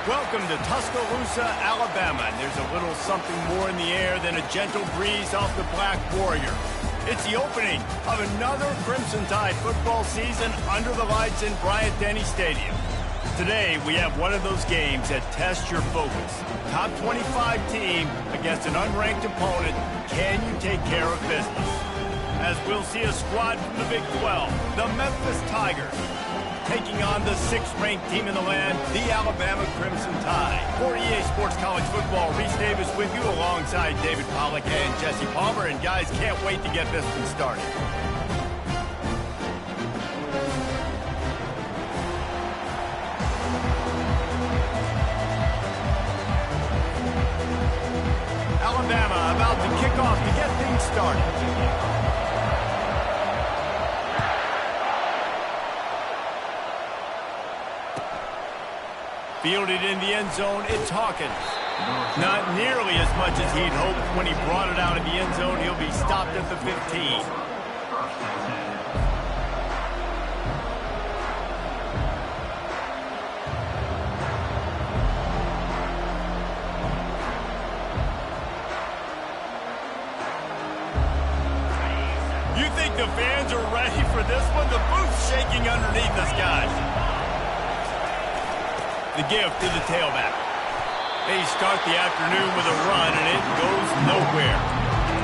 Welcome to Tuscaloosa, Alabama, and there's a little something more in the air than a gentle breeze off the Black Warrior. It's the opening of another Crimson Tide football season under the lights in Bryant-Denny Stadium. Today, we have one of those games that tests your focus. Top 25 team against an unranked opponent. Can you take care of business? As we'll see a squad from the Big 12, the Memphis Tigers, taking on the 6th-ranked team in the land, the Alabama Crimson Tide. For EA Sports College Football, Reese Davis with you alongside David Pollack and Jesse Palmer. And guys, can't wait to get this one started. Alabama about to kick off to get things started. Fielded in the end zone, it's Hawkins. Not nearly as much as he'd hoped. When he brought it out of the end zone, he'll be stopped at the 15. You think the fans are ready for this one? The booth's shaking underneath us, guys. The gift to the tailback. They start the afternoon with a run, and it goes nowhere.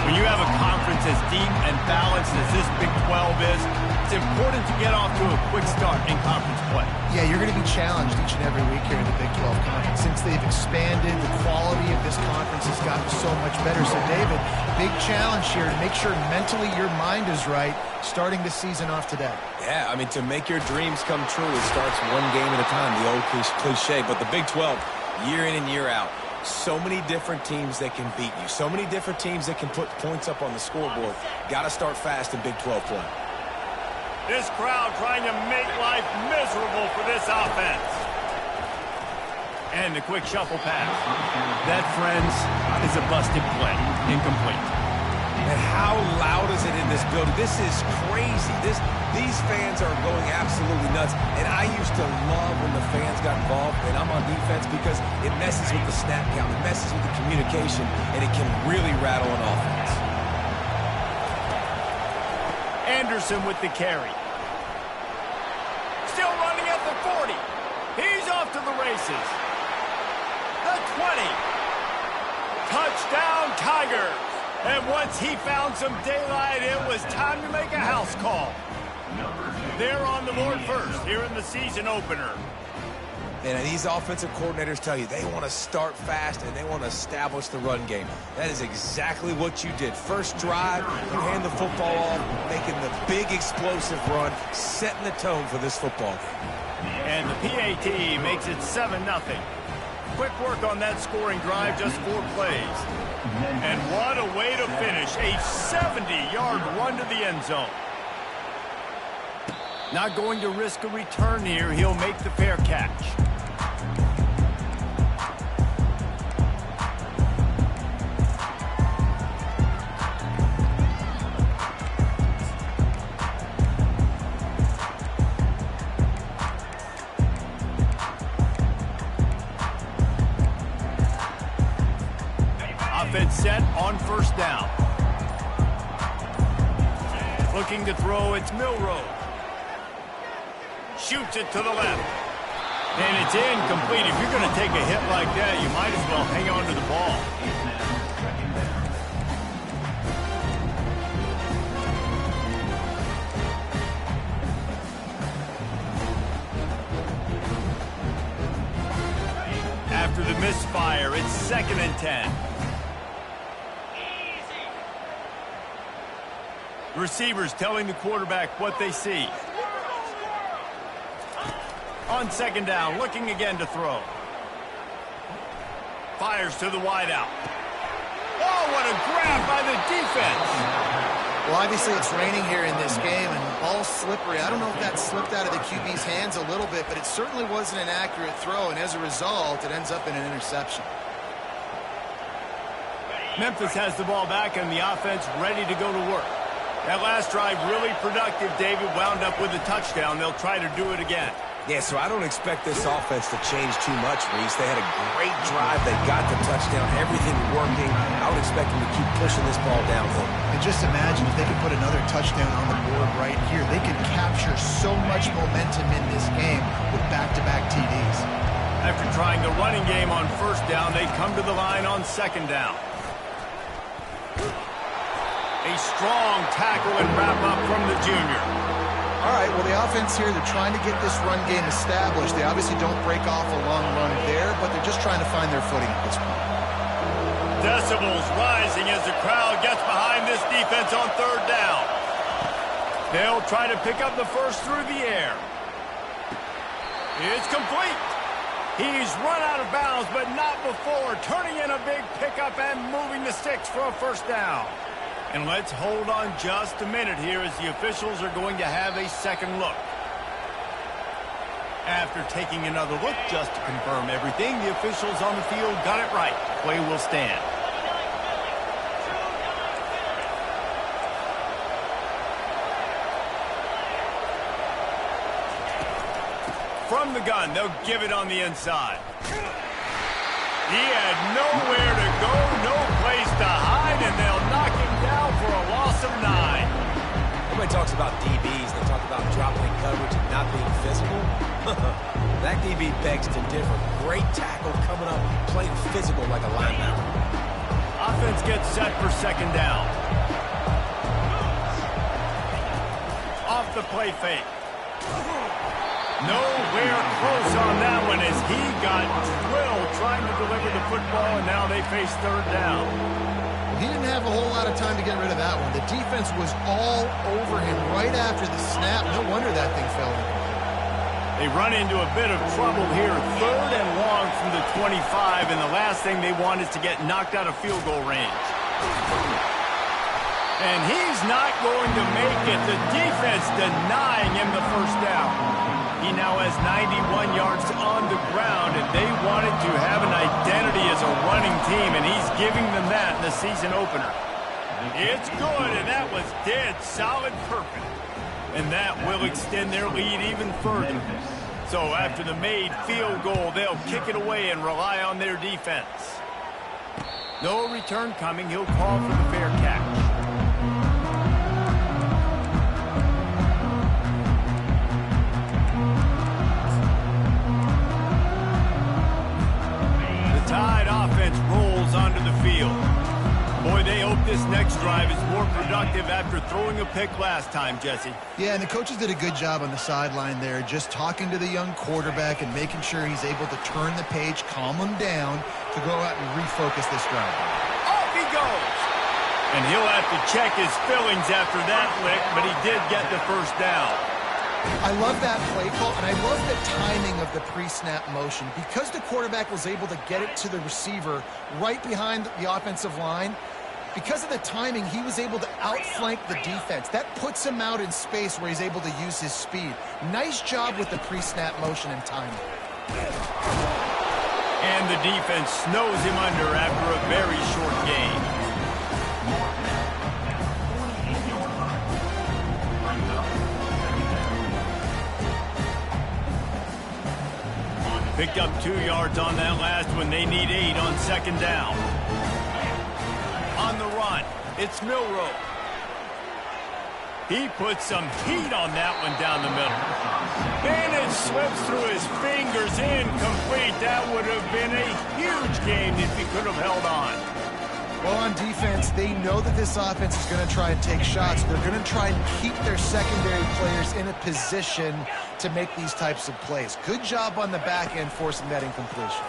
When you have a conference as deep and balanced as this Big 12 is, it's important to get off to a quick start in conference play. Yeah, you're going to be challenged each and every week here in the Big 12 Conference. Since they've expanded, the quality of this conference has gotten so much better. So, David, big challenge here to make sure mentally your mind is right starting the season off today. Yeah, I mean, to make your dreams come true, it starts one game at a time, the old cliche. But the Big 12, year in and year out, so many different teams that can beat you, so many different teams that can put points up on the scoreboard. Got to start fast in Big 12 play. This crowd trying to make life miserable for this offense. And the quick shuffle pass. That, friends, is a busted play. Incomplete. And how loud is it in this building? This is crazy. These fans are going absolutely nuts. And I used to love when the fans got involved, and I'm on defense, because it messes with the snap count. It messes with the communication, and it can really rattle an offense. Anderson with the carry. Still running at the 40. He's off to the races. The 20. Touchdown, Tigers. And once he found some daylight, it was time to make a house call. They're on the board first here in the season opener. And these offensive coordinators tell you they want to start fast and they want to establish the run game. That is exactly what you did. First drive, you hand the football off, making the big explosive run, setting the tone for this football game. And the PAT makes it 7-0. Quick work on that scoring drive, just 4 plays. And what a way to finish, a 70-yard run to the end zone. Not going to risk a return here. He'll make the fair catch. Offense set on first down. Looking to throw, it's Milroe. Shoots it to the left. And it's incomplete. If you're going to take a hit like that, you might as well hang on to the ball. After the misfire, it's 2nd and 10. Receivers telling the quarterback what they see. On 2nd down, looking again to throw. Fires to the wideout. Oh, what a grab by the defense. Well, obviously it's raining here in this game, and the ball's slippery. I don't know if that slipped out of the QB's hands a little bit, but it certainly wasn't an accurate throw, and as a result, it ends up in an interception. Memphis has the ball back, and the offense ready to go to work. That last drive really productive. David wound up with a touchdown. They'll try to do it again. Yeah, so I don't expect this offense to change too much, Reese. They had a great drive. They got the touchdown, everything working. I would expect them to keep pushing this ball downfield. And just imagine if they could put another touchdown on the board right here. They could capture so much momentum in this game with back-to-back TDs. After trying the running game on first down, they come to the line on second down. A strong tackle and wrap-up from the junior. All right, well, the offense here, they're trying to get this run game established. They obviously don't break off a long run there, but they're just trying to find their footing at this point. Decibels rising as the crowd gets behind this defense on third down. They'll try to pick up the first through the air. It's complete. He's run out of bounds, but not before turning in a big pickup and moving the sticks for a first down. And let's hold on just a minute here as the officials are going to have a second look. After taking another look just to confirm everything, the officials on the field got it right. Play will stand. From the gun, they'll give it on the inside. He had nowhere to go, no place to hide, and they'll knock him down for a loss of 9. Everybody talks about DBs. They talk about dropping coverage and not being physical. That DB begs to differ. Great tackle coming up, playing physical like a linebacker. Offense gets set for second down. Off the play fake. Nowhere close on that one as he got drilled trying to deliver the football, and now they face third down. He didn't have a whole lot of time to get rid of that one. The defense was all over him right after the snap. No wonder that thing fell in. They run into a bit of trouble here. Third and long from the 25, and the last thing they want is to get knocked out of field goal range. And he's not going to make it. The defense denying him the first down. He now has 91 yards on the ground, and they wanted to have an identity as a running team, and he's giving them that in the season opener. It's good, and that was dead solid perfect. And that will extend their lead even further. So after the made field goal, they'll kick it away and rely on their defense. No return coming. He'll call for the fair catch. Tide offense rolls onto the field. Boy, they hope this next drive is more productive after throwing a pick last time, Jesse. Yeah, and the coaches did a good job on the sideline there, just talking to the young quarterback and making sure he's able to turn the page, calm him down to go out and refocus this drive. Off he goes! And he'll have to check his fillings after that lick, but he did get the first down. I love that play call, and I love the timing of the pre-snap motion. Because the quarterback was able to get it to the receiver right behind the offensive line, because of the timing, he was able to outflank the defense. That puts him out in space where he's able to use his speed. Nice job with the pre-snap motion and timing. And the defense snows him under after a very short gain. Picked up 2 yards on that last one. They need 8 on second down. On the run, it's Milroe. He puts some heat on that one down the middle. And it slips through his fingers, incomplete. That would have been a huge game if he could have held on. Well, on defense, they know that this offense is going to try and take shots. They're going to try and keep their secondary players in a position to make these types of plays. Good job on the back end forcing that incompletion.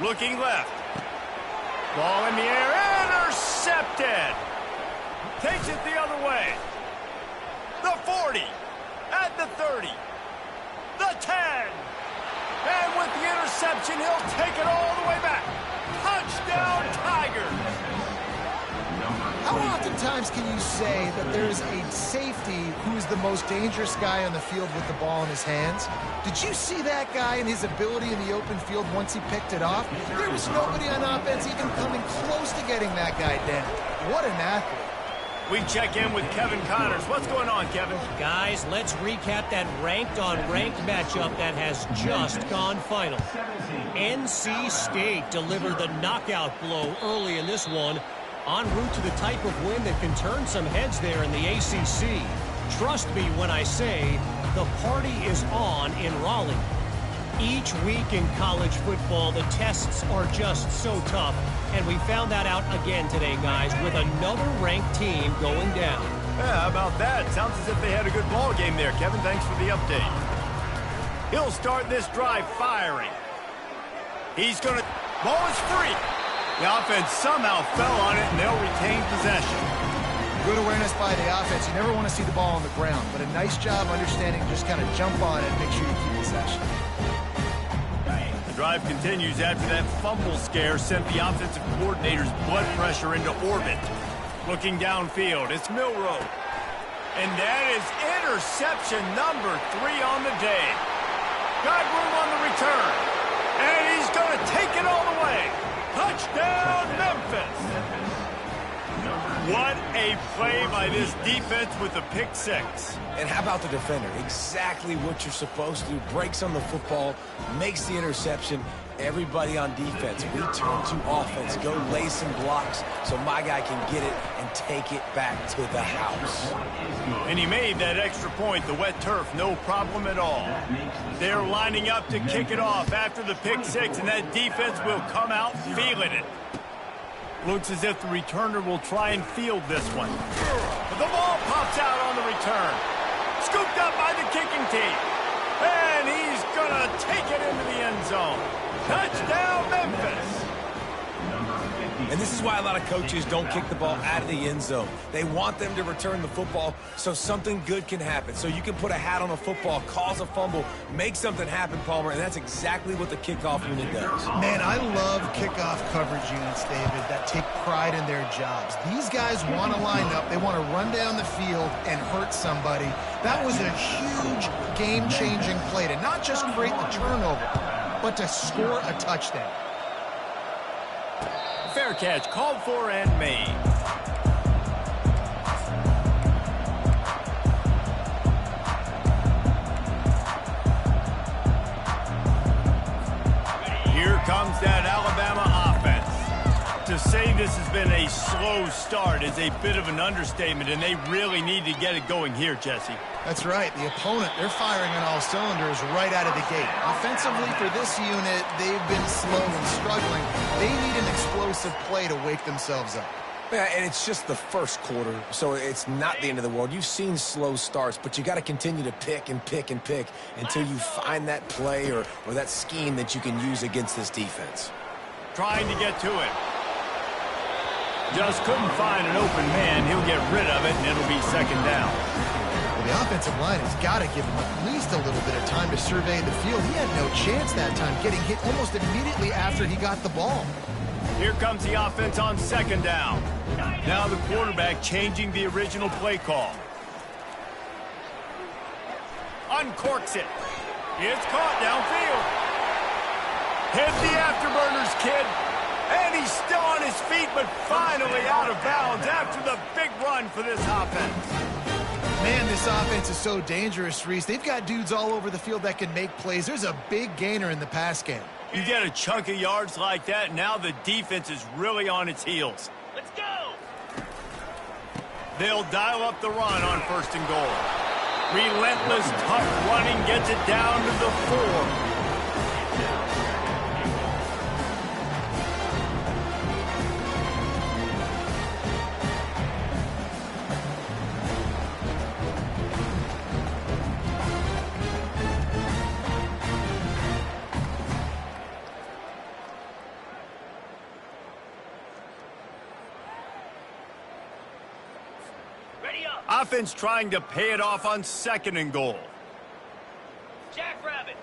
Looking left. Ball in the air, intercepted. Takes it the other way. The 40, at the 30, the 10. And with the interception, he'll take it all the way back. Touchdown, Tigers. How oftentimes can you say that there's a safety who's the most dangerous guy on the field with the ball in his hands? Did you see that guy and his ability in the open field once he picked it off? There was nobody on offense even coming close to getting that guy down. What an athlete. We check in with Kevin Connors. What's going on, Kevin? Guys, let's recap that ranked-on-ranked matchup that has just gone final. NC State delivered the knockout blow early in this one, en route to the type of win that can turn some heads there in the ACC. Trust me when I say the party is on in Raleigh. Each week in college football, the tests are just so tough, and we found that out again today, guys, with another ranked team going down. Yeah, how about that? Sounds as if they had a good ball game there, Kevin. Thanks for the update. He'll start this drive firing. He's going to... Ball is free. The offense somehow fell on it, and they'll retain possession. Good awareness by the offense. You never want to see the ball on the ground, but a nice job understanding just kind of jump on it and make sure you keep possession. The drive continues after that fumble scare sent the offensive coordinator's blood pressure into orbit. Looking downfield, it's Milroe. And that is interception number 3 on the day. Got room on the return. And he's going to take it all the way. Touchdown, Memphis. What a play by this defense with the pick 6. And how about the defender? Exactly what you're supposed to do. Breaks on the football, makes the interception. Everybody on defense, we turn to offense. Go lay some blocks so my guy can get it and take it back to the house. And he made that extra point, the wet turf, no problem at all. They're lining up to kick it off after the pick 6, and that defense will come out feeling it. Looks as if the returner will try and field this one. But the ball pops out on the return. Scooped up by the kicking team. And he's going to take it into the end zone. Touchdown, Memphis. And this is why a lot of coaches don't kick the ball out of the end zone. They want them to return the football so something good can happen. So you can put a hat on a football, cause a fumble, make something happen, Palmer, and that's exactly what the kickoff unit does. Man, I love kickoff coverage units, David, that take pride in their jobs. These guys want to line up. They want to run down the field and hurt somebody. That was a huge game-changing play to not just create the turnover, but to score a touchdown. Fair catch, called for and made. Here comes that Alabama offense. To say this has been a slow start is a bit of an understatement, and they really need to get it going here, Jesse. That's right. The opponent, they're firing on all cylinders right out of the gate. Offensively, for this unit, they've been slow and struggling. They need an explosive play to wake themselves up. Yeah, and it's just the first quarter, so it's not the end of the world. You've seen slow starts, but you got to continue to pick and pick and pick until you find that play or that scheme that you can use against this defense. Trying to get to it. Just couldn't find an open man. He'll get rid of it, and it'll be second down. Well, the offensive line has got to give him at least a little bit of time to survey the field. He had no chance that time, getting hit almost immediately after he got the ball. Here comes the offense on second down. Now the quarterback changing the original play call. Uncorks it. It's caught downfield. Hit the afterburners, kid. And he's still on his feet, but finally out of bounds after the big run for this offense. Man, this offense is so dangerous, Reese. They've got dudes all over the field that can make plays. There's a big gainer in the pass game. You get a chunk of yards like that, now the defense is really on its heels. Let's go! They'll dial up the run on first and goal. Relentless, tough running gets it down to the 4. Offense trying to pay it off on second and goal. Jackrabbit.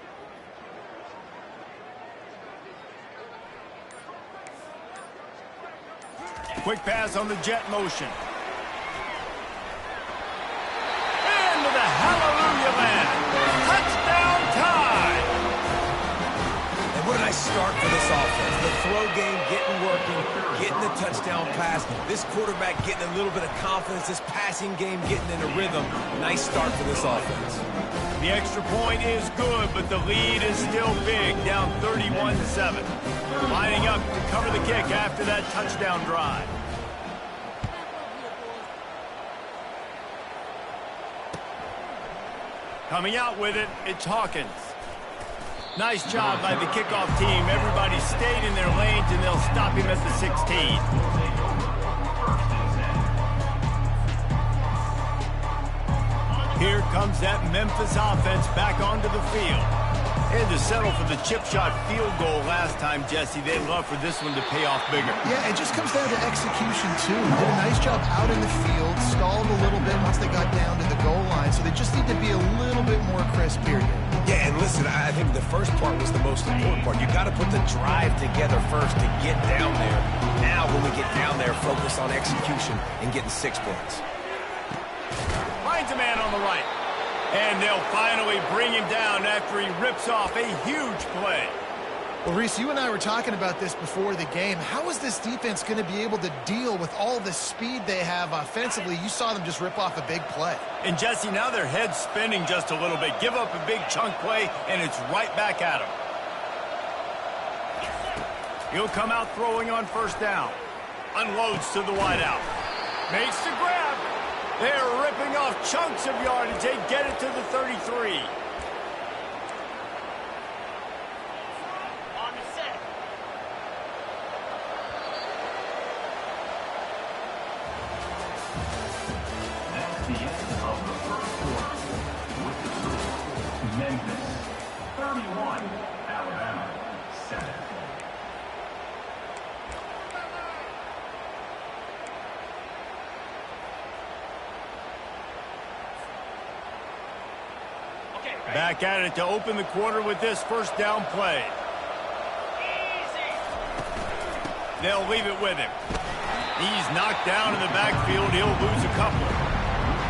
Quick pass on the jet motion. Into the hallelujah land. Touchdown tie. And what did I nice start for this offense. The throw game getting working, getting the touchdown pass. This quarterback getting a little bit of confidence. This passing game getting in a rhythm. Nice start for this offense. The extra point is good, but the lead is still big, down 31-7. Lining up to cover the kick after that touchdown drive. Coming out with it, it's Hawkins. Nice job by the kickoff team. Everybody stayed in their lanes, and they'll stop him at the 16. Here comes that Memphis offense back onto the field. And to settle for the chip shot field goal last time, Jesse, they'd love for this one to pay off bigger. Yeah, it just comes down to execution, too. Did a nice job out in the field, stalled a little bit once they got down to the goal line, so they just need to be a little bit more crisp, period. Yeah, and listen, I think the first part was the most important part. You got to put the drive together first to get down there. Now, when we get down there, focus on execution and getting 6 points. Finds a man on the right. And they'll finally bring him down after he rips off a huge play. Well, Reese, you and I were talking about this before the game. How is this defense going to be able to deal with all the speed they have offensively? You saw them just rip off a big play. And, Jesse, now their head's spinning just a little bit. Give up a big chunk play, and it's right back at him. He'll come out throwing on first down. Unloads to the wideout. Makes the grab. They're ripping off chunks of yardage. They get it to the 33. On the set. That's the end of the first quarter. With the score, Memphis 31, Alabama 7. Back at it to open the quarter with this first down play. They'll leave it with him. He's knocked down in the backfield. He'll lose a couple.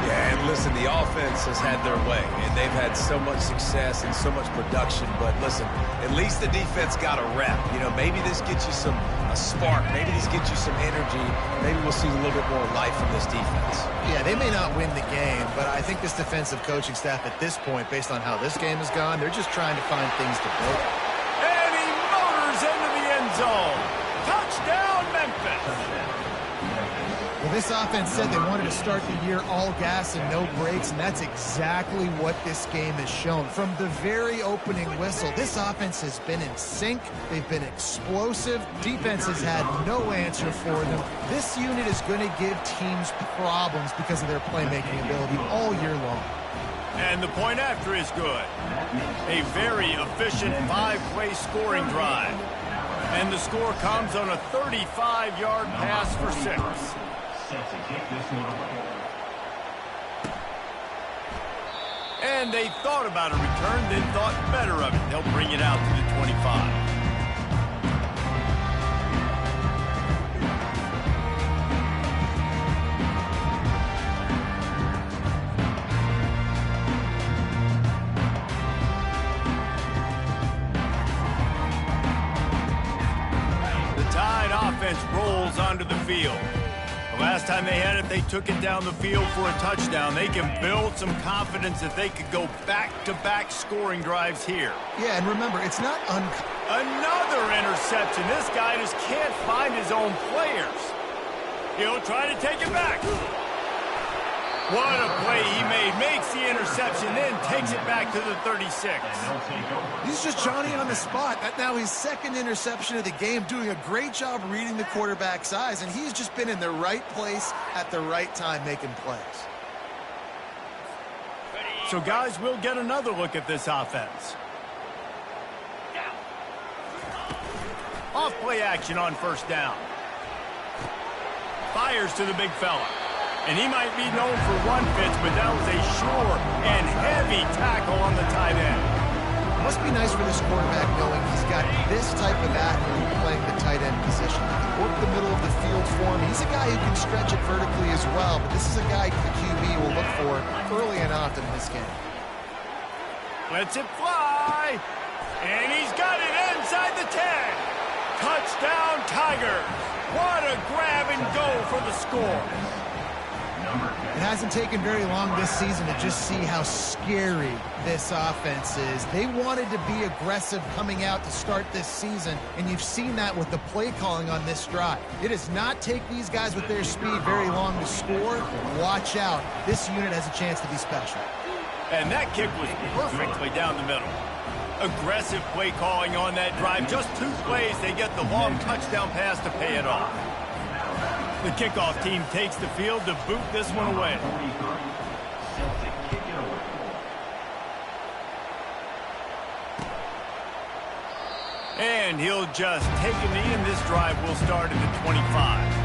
Yeah, and listen, the offense has had their way, and they've had so much success and so much production. But listen, at least the defense got a rep. You know, maybe this gets you a spark. Maybe this gets you some energy. Maybe we'll see a little bit more life from this defense. Yeah, they may not win the game, but I think this defensive coaching staff at this point, based on how this game has gone, they're just trying to find things to build. And he motors into the end zone. Touchdown, Memphis. Well, this offense said they wanted to start the year all gas and no brakes, and that's exactly what this game has shown. From the very opening whistle, this offense has been in sync. They've been explosive. Defense has had no answer for them. This unit is going to give teams problems because of their playmaking ability all year long. And the point after is good. A very efficient 5-play scoring drive. And the score comes on a 35-yard pass for 6. Set to kick this one away. And they thought about a return, then thought better of it. They'll bring it out to the 25. The Tide offense rolls onto the field. Last time they had it, they took it down the field for a touchdown. They can build some confidence that they could go back-to-back scoring drives here. Yeah, and remember, it's not Another interception. This guy just can't find his own players. He'll try to take it back. What a play he made. Makes the interception, then takes it back to the 36. He's just Johnny on the spot. That's now his second interception of the game, doing a great job reading the quarterback's eyes, and he's just been in the right place at the right time making plays. So, guys, we'll get another look at this offense. Off-play action on first down. Fires to the big fella. And he might be known for run fits, but that was a sure and heavy tackle on the tight end. It must be nice for this quarterback knowing he's got this type of athlete playing the tight end position. He worked the middle of the field for him. He's a guy who can stretch it vertically as well, but this is a guy the QB will look for early and often in this game. Lets it fly. And he's got it inside the 10. fingers. What a grab and go for the score. It hasn't taken very long this season to just see how scary this offense is. They wanted to be aggressive coming out to start this season, and you've seen that with the play calling on this drive. It does not take these guys with their speed very long to score. Watch out. This unit has a chance to be special. And that kick was perfectly down the middle. Aggressive play calling on that drive. Just 2 plays, they get the long touchdown pass to pay it off. The kickoff team takes the field to boot this one away. And he'll just take a knee, and this drive will start at the 25.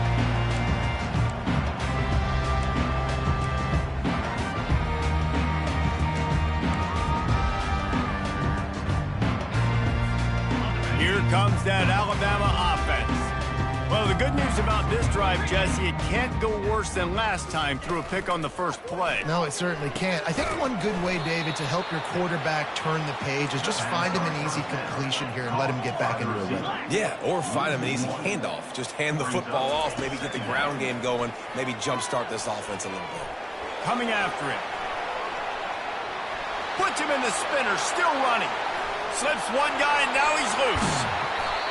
Here comes that Alabama offense. Well, the good news about this drive, Jesse, it can't go worse than last time through a pick on the first play. No, it certainly can't. I think one good way, David, to help your quarterback turn the page is just find him an easy completion here and let him get back into a rhythm. Yeah, or find him an easy handoff. Just hand the football off, maybe get the ground game going, maybe jumpstart this offense a little bit. Coming after him. Puts him in the spinner, still running. Slips one guy, and now he's loose.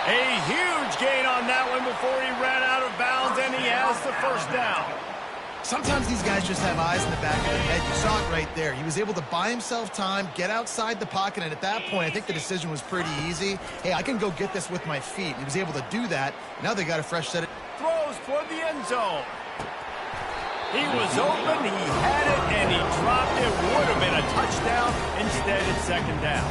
A huge gain on that one before he ran out of bounds, and he has the first down. Sometimes these guys just have eyes in the back of their head. You saw it right there. He was able to buy himself time, get outside the pocket, and at that point, I think the decision was pretty easy. Hey, I can go get this with my feet. He was able to do that. Now they got a fresh set of... Throws toward the end zone. He was open, he had it, and he dropped it. Would have been a touchdown. Instead, it's second down.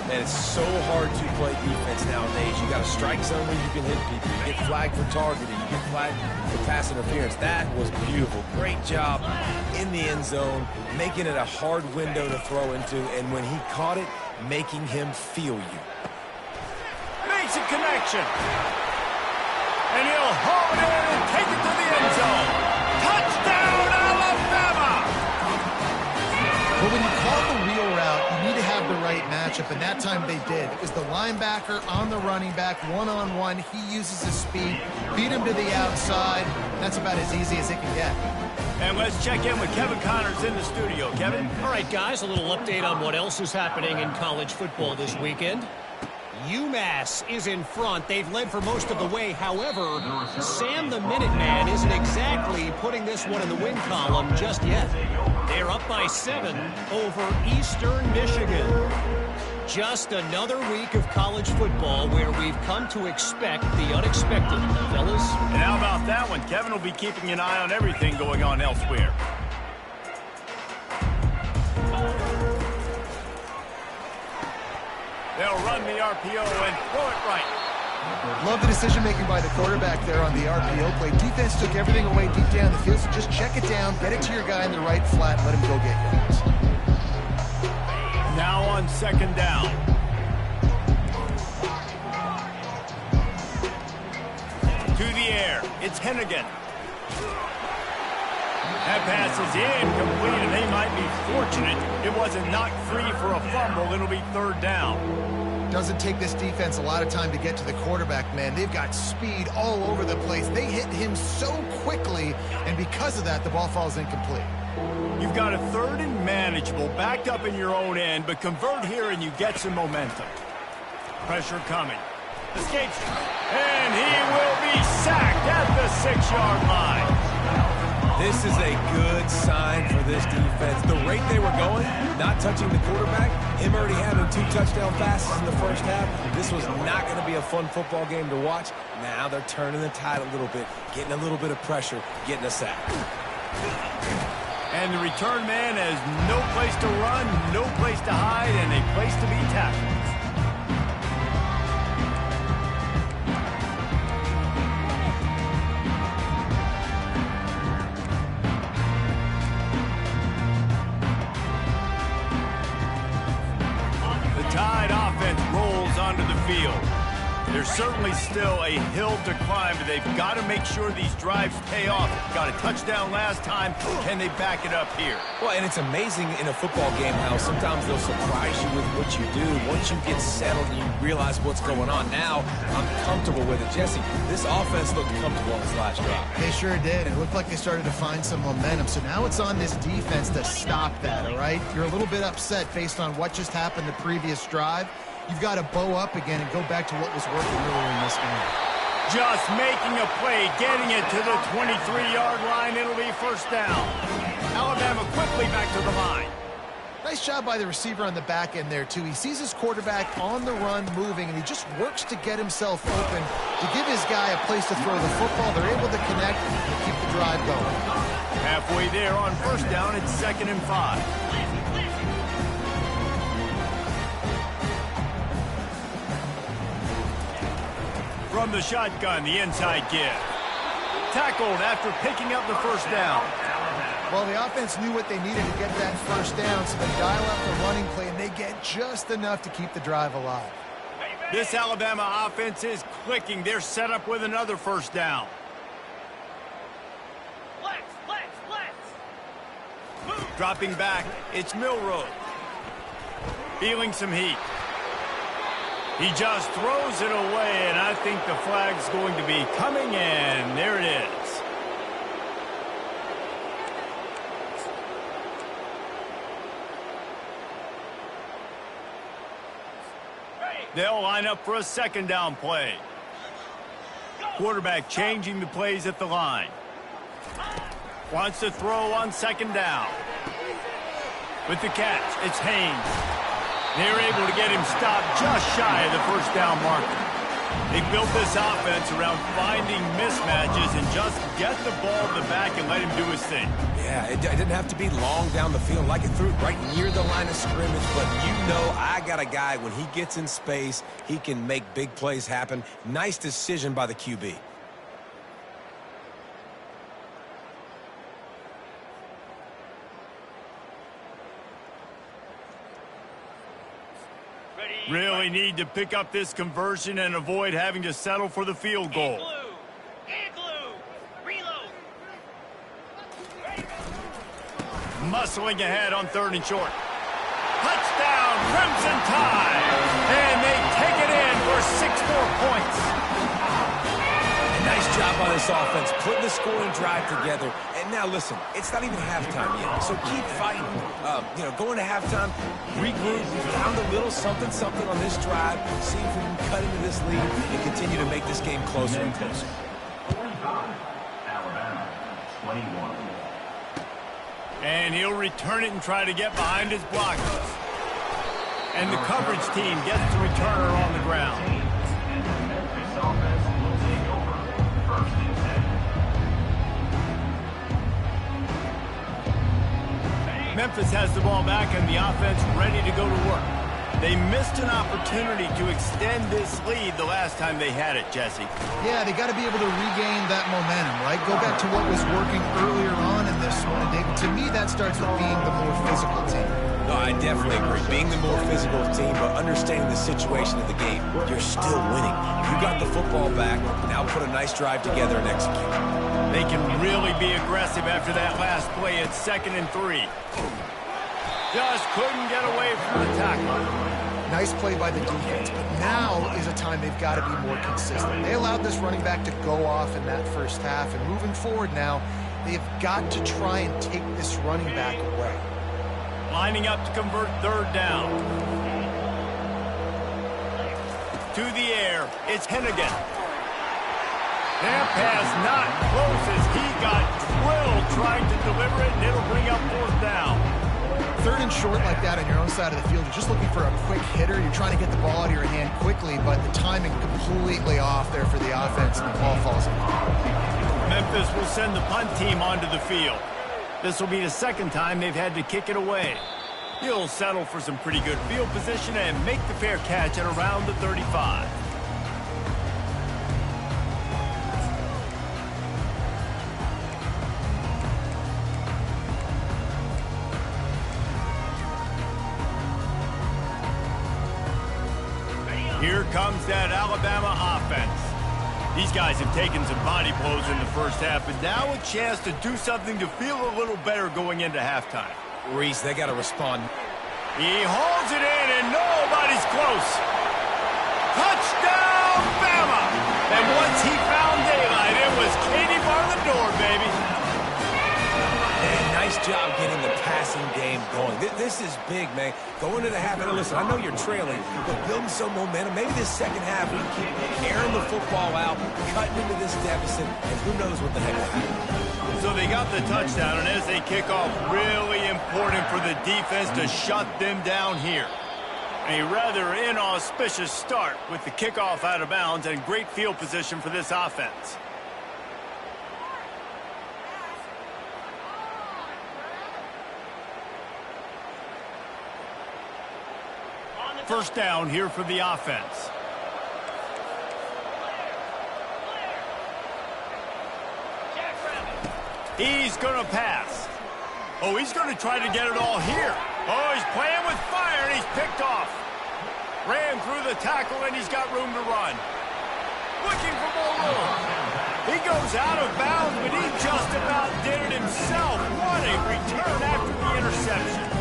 And it's so hard to play defense nowadays. You got a strike zone where you can hit people. You get flagged for targeting. You get flagged for pass interference. That was beautiful. Great job in the end zone, making it a hard window to throw into, and when he caught it, making him feel you. Makes a connection. And he'll haul it in and take it to the end zone. Touchdown, Alabama! But when you call the wheel route, you need to have the right matchup, and that time they did. It was the linebacker on the running back, one-on-one. He uses his speed, beat him to the outside. That's about as easy as it can get. And let's check in with Kevin Connors in the studio. Kevin? All right, guys, a little update on what else is happening in college football this weekend. UMass is in front. They've led for most of the way. However, Sam the Minuteman isn't exactly putting this one in the win column just yet. They're up by 7 over Eastern Michigan. Just another week of college football where we've come to expect the unexpected, fellas. And how about that one? Kevin will be keeping an eye on everything going on elsewhere. They'll run the RPO and throw it right. Love the decision-making by the quarterback there on the RPO play. Defense took everything away deep down the field, so just check it down, get it to your guy in the right flat, and let him go get yards. Now on second down. To the air. It's Hennigan. That pass is incomplete, and they might be fortunate it wasn't knocked free for a fumble. It'll be third down. Doesn't take this defense a lot of time to get to the quarterback, man. They've got speed all over the place. They hit him so quickly, and because of that, the ball falls incomplete. You've got a third and manageable, backed up in your own end, but convert here and you get some momentum. Pressure coming. Escapes. And he will be sacked at the 6-yard line. This is a good sign for this defense. The rate they were going, not touching the quarterback, him already having 2 touchdown passes in the first half, this was not going to be a fun football game to watch. Now they're turning the tide a little bit, getting a little bit of pressure, getting a sack. And the return man has no place to run, no place to hide, and a place to be tackled. The Tide offense rolls onto the field. There's certainly still a hill to climb, but they've got to make sure these drives pay off. Got a touchdown last time. Can they back it up here? Well, and it's amazing in a football game how sometimes they'll surprise you with what you do. Once you get settled and you realize what's going on, now I'm comfortable with it. Jesse, this offense looked comfortable on this last drive. They sure did. It looked like they started to find some momentum. So now it's on this defense to stop that, all right? You're a little bit upset based on what just happened the previous drive. You've got to bow up again and go back to what was working earlier in this game. Just making a play, getting it to the 23-yard line. It'll be first down. Alabama quickly back to the line. Nice job by the receiver on the back end there, too. He sees his quarterback on the run moving, and he just works to get himself open to give his guy a place to throw the football. They're able to connect and keep the drive going. Halfway there on first down, it's 2nd and 5. From the shotgun, the inside give. Tackled after picking up the first down. Well, the offense knew what they needed to get that first down, so they dial up the running play, and they get just enough to keep the drive alive. This Alabama offense is clicking. They're set up with another first down. Dropping back, it's Milroe. Feeling some heat. He just throws it away, and I think the flag's going to be coming in. There it is. They'll line up for a 2nd down play. Quarterback changing the plays at the line. Wants to throw on 2nd down. With the catch, it's Haynes. They're able to get him stopped just shy of the first down marker. They built this offense around finding mismatches and just get the ball in the back and let him do his thing. Yeah, it didn't have to be long down the field. Like it threw it right near the line of scrimmage, but you know I got a guy, when he gets in space, he can make big plays happen. Nice decision by the QB. Really need to pick up this conversion and avoid having to settle for the field goal. Muscling ahead on 3rd and short. Touchdown, Crimson Tide! And they take it in for 6 more points. Nice job on this offense, putting the scoring drive together. And now, listen, it's not even halftime yet, so keep fighting. Going to halftime, regroup, found a little something on this drive, see if we can cut into this lead and continue to make this game closer and closer. 45, Alabama, 21. And he'll return it and try to get behind his blockers. And the coverage team gets the returner on the ground. And the Memphis offense will take over 1st and 10. Memphis has the ball back and the offense ready to go to work. They missed an opportunity to extend this lead the last time they had it, Jesse. Yeah, they got to be able to regain that momentum, right? Go back to what was working earlier on in this one. And David, to me, that starts with being the more physical team. No, I definitely agree. Being the more physical team, but understanding the situation of the game, you're still winning. You got the football back. Now put a nice drive together and execute. They can really be aggressive after that last play. It's 2nd and 3. Just couldn't get away from the tackle. Nice play by the defense, but now is a time they've got to be more consistent. They allowed this running back to go off in that first half, and moving forward now, they've got to try and take this running back away. Lining up to convert 3rd down. To the air, it's Hennigan. That pass not close as he got drilled trying to deliver it, and it'll bring up 4th down. 3rd and short like that on your own side of the field, you're just looking for a quick hitter. You're trying to get the ball out of your hand quickly, but the timing completely off there for the offense, and the ball falls in. Memphis will send the punt team onto the field. This will be the 2nd time they've had to kick it away. He'll settle for some pretty good field position and make the fair catch at around the 35. Here Here comes that Alabama offense. These guys have taken some body blows in the first half, but now a chance to do something to feel a little better going into halftime. Reese, they got to respond. He holds it in, and nobody's close. Touchdown, Bama! And once he found daylight, it was Katie bar the door, baby. Man, nice job getting the passing game going. This is big, man. Going to the half, and listen, I know you're trailing, but building some momentum. Maybe this second half we can keep airing the football out, cutting into this deficit, and who knows what the heck will happen. So they got the touchdown, and as they kick off, really important for the defense to shut them down here. A rather inauspicious start with the kickoff out of bounds and great field position for this offense. First down here for the offense. He's going to pass. Oh, he's going to try to get it all here. Oh, he's playing with fire, and he's picked off. Ran through the tackle, and he's got room to run. Looking for more room. He goes out of bounds, but he just about did it himself. What a return after the interception.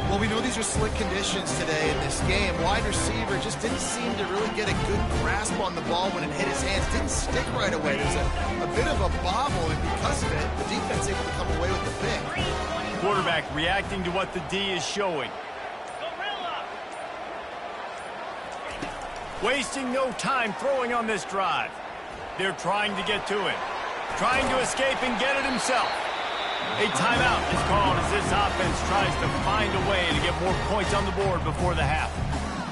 Well, we know these are slick conditions today in this game. Wide receiver just didn't seem to really get a good grasp on the ball when it hit his hands. Didn't stick right away. There's a bit of a bobble, and because of it, the defense able to come away with the pick. Quarterback reacting to what the D is showing. Wasting no time throwing on this drive. They're trying to get to him. Trying to escape and get it himself. A timeout is called as this offense tries to find a way to get more points on the board before the half.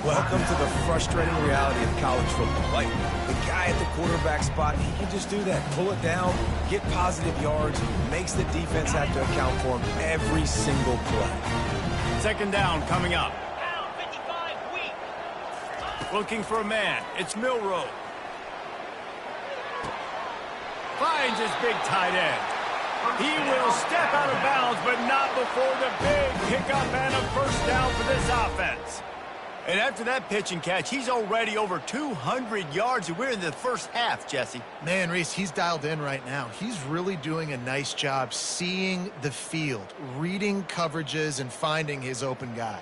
Welcome to the frustrating reality of college football. Like, the guy at the quarterback spot, he can just do that. Pull it down, get positive yards, makes the defense have to account for him every single play. Second down coming up. Looking for a man. It's Milroe. Finds his big tight end. He will step out of bounds, but not before the big pickup and a first down for this offense. And after that pitch and catch, he's already over 200 yards, and we're in the first half, Jesse. Man, Reese, he's dialed in right now. He's really doing a nice job seeing the field, reading coverages, and finding his open guy.